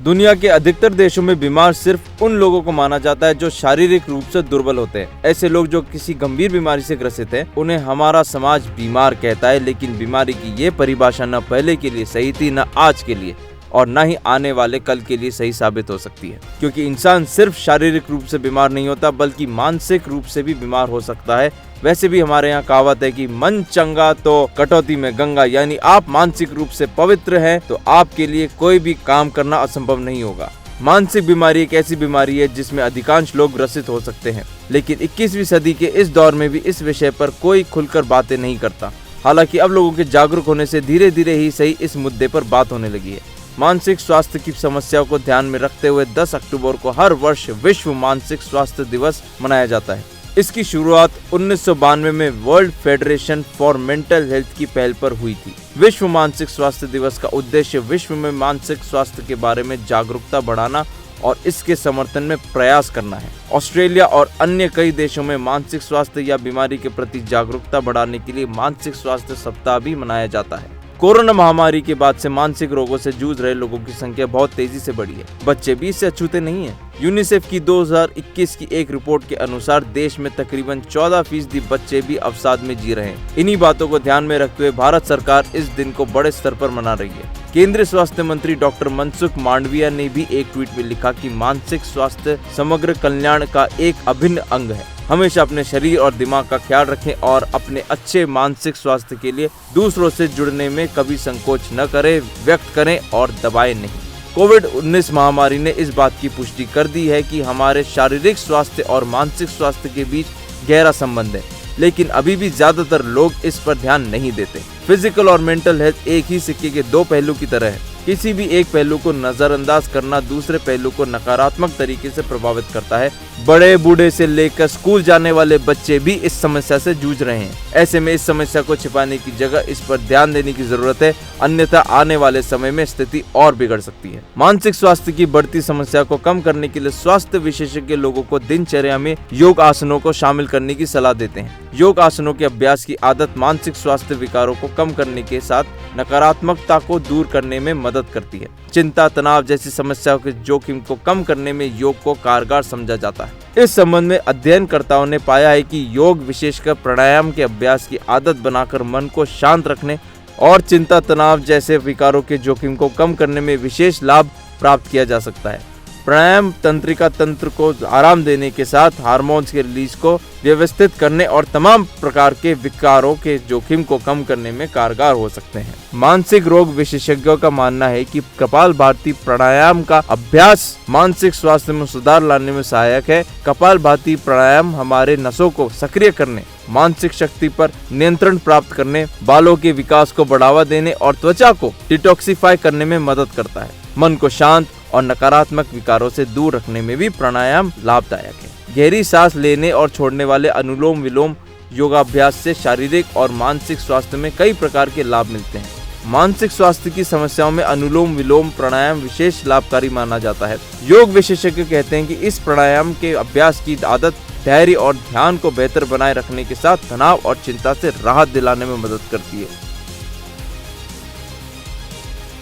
दुनिया के अधिकतर देशों में बीमार सिर्फ उन लोगों को माना जाता है जो शारीरिक रूप से दुर्बल होते हैं। ऐसे लोग जो किसी गंभीर बीमारी से ग्रसित हैं, उन्हें हमारा समाज बीमार कहता है। लेकिन बीमारी की ये परिभाषा न पहले के लिए सही थी, न आज के लिए, और न ही आने वाले कल के लिए सही साबित हो सकती है। क्योंकि इंसान सिर्फ शारीरिक रूप से बीमार नहीं होता, बल्कि मानसिक रूप से भी बीमार हो सकता है। वैसे भी हमारे यहाँ कहावत है कि मन चंगा तो कटौती में गंगा, यानी आप मानसिक रूप से पवित्र हैं तो आपके लिए कोई भी काम करना असंभव नहीं होगा। मानसिक बीमारी एक ऐसी बीमारी है जिसमें अधिकांश लोग ग्रसित हो सकते हैं, लेकिन 21वीं सदी के इस दौर में भी इस विषय पर कोई खुलकर बातें नहीं करता। हालांकि अब लोगों के जागरूक होने से धीरे धीरे ही सही इस मुद्दे पर बात होने लगी है। मानसिक स्वास्थ्य की समस्याओं को ध्यान में रखते हुए 10 अक्टूबर को हर वर्ष विश्व मानसिक स्वास्थ्य दिवस मनाया जाता है। इसकी शुरुआत 1992 में world federation for mental health की पहल पर हुई थी। विश्व मानसिक स्वास्थ्य दिवस का उद्देश्य विश्व में मानसिक स्वास्थ्य के बारे में जागरूकता बढ़ाना और इसके समर्थन में प्रयास करना है। ऑस्ट्रेलिया और अन्य कई देशों में मानसिक स्वास्थ्य या बीमारी के प्रति जागरूकता बढ़ाने के लिए मानसिक स्वास्थ्य सप्ताह भी मनाया जाता है। कोरोना महामारी के बाद से मानसिक रोगों से जूझ रहे लोगों की संख्या बहुत तेजी से बढ़ी है। बच्चे भी इससे अछूते नहीं हैं। यूनिसेफ की 2021 की एक रिपोर्ट के अनुसार देश में तकरीबन 14% बच्चे भी अवसाद में जी रहे हैं। इन्हीं बातों को ध्यान में रखते हुए भारत सरकार इस दिन को बड़े स्तर पर मना रही है। केंद्रीय स्वास्थ्य मंत्री डॉक्टर मनसुख मांडविया ने भी एक ट्वीट में लिखा कि मानसिक स्वास्थ्य समग्र कल्याण का एक अभिन्न अंग है। हमेशा अपने शरीर और दिमाग का ख्याल रखें और अपने अच्छे मानसिक स्वास्थ्य के लिए दूसरों से जुड़ने में कभी संकोच न करें, व्यक्त करें और दबाएं नहीं। कोविड-19 महामारी ने इस बात की पुष्टि कर दी है कि हमारे शारीरिक स्वास्थ्य और मानसिक स्वास्थ्य के बीच गहरा संबंध है, लेकिन अभी भी ज्यादातर लोग इस पर ध्यान नहीं देते। फिजिकल और मेंटल हेल्थ एक ही सिक्के के दो पहलू की तरह है। किसी भी एक पहलू को नजरअंदाज करना दूसरे पहलू को नकारात्मक तरीके से प्रभावित करता है। बड़े बूढ़े से लेकर स्कूल जाने वाले बच्चे भी इस समस्या से जूझ रहे हैं। ऐसे में इस समस्या को छिपाने की जगह इस पर ध्यान देने की जरूरत है, अन्यथा आने वाले समय में स्थिति और बिगड़ सकती है। मानसिक स्वास्थ्य की बढ़ती समस्या को कम करने के लिए स्वास्थ्य विशेषज्ञ लोगों को दिनचर्या में योग आसनों को शामिल करने की सलाह देते हैं। योग आसनों के अभ्यास की आदत मानसिक स्वास्थ्य विकारों को कम करने के साथ नकारात्मकता को दूर करने में मदद करती है। चिंता, तनाव जैसी समस्याओं के जोखिम को कम करने में योग को कारगर समझा जाता है। इस संबंध में अध्ययनकर्ताओं ने पाया है कि योग विशेषकर प्राणायाम के अभ्यास की आदत बनाकर मन को शांत रखने और चिंता, तनाव जैसे विकारों के जोखिम को कम करने में विशेष लाभ प्राप्त किया जा सकता है। प्राणायाम तंत्रिका तंत्र को आराम देने के साथ हार्मोन्स के रिलीज को व्यवस्थित करने और तमाम प्रकार के विकारों के जोखिम को कम करने में कारगर हो सकते हैं। मानसिक रोग विशेषज्ञों का मानना है कि कपालभाति प्राणायाम का अभ्यास मानसिक स्वास्थ्य में सुधार लाने में सहायक है। कपालभाति प्राणायाम हमारे नसों को सक्रिय करने, मानसिक शक्ति पर नियंत्रण प्राप्त करने, बालों के विकास को बढ़ावा देने और त्वचा को डिटॉक्सिफाई करने में मदद करता है। मन को शांत और नकारात्मक विकारों से दूर रखने में भी प्राणायाम लाभदायक है। गहरी सांस लेने और छोड़ने वाले अनुलोम विलोम योगाभ्यास से शारीरिक और मानसिक स्वास्थ्य में कई प्रकार के लाभ मिलते हैं। मानसिक स्वास्थ्य की समस्याओं में अनुलोम विलोम प्राणायाम विशेष लाभकारी माना जाता है। योग विशेषज्ञ कहते हैं कि इस प्राणायाम के अभ्यास की आदत धैर्य और ध्यान को बेहतर बनाए रखने के साथ तनाव और चिंता से राहत दिलाने में मदद करती है।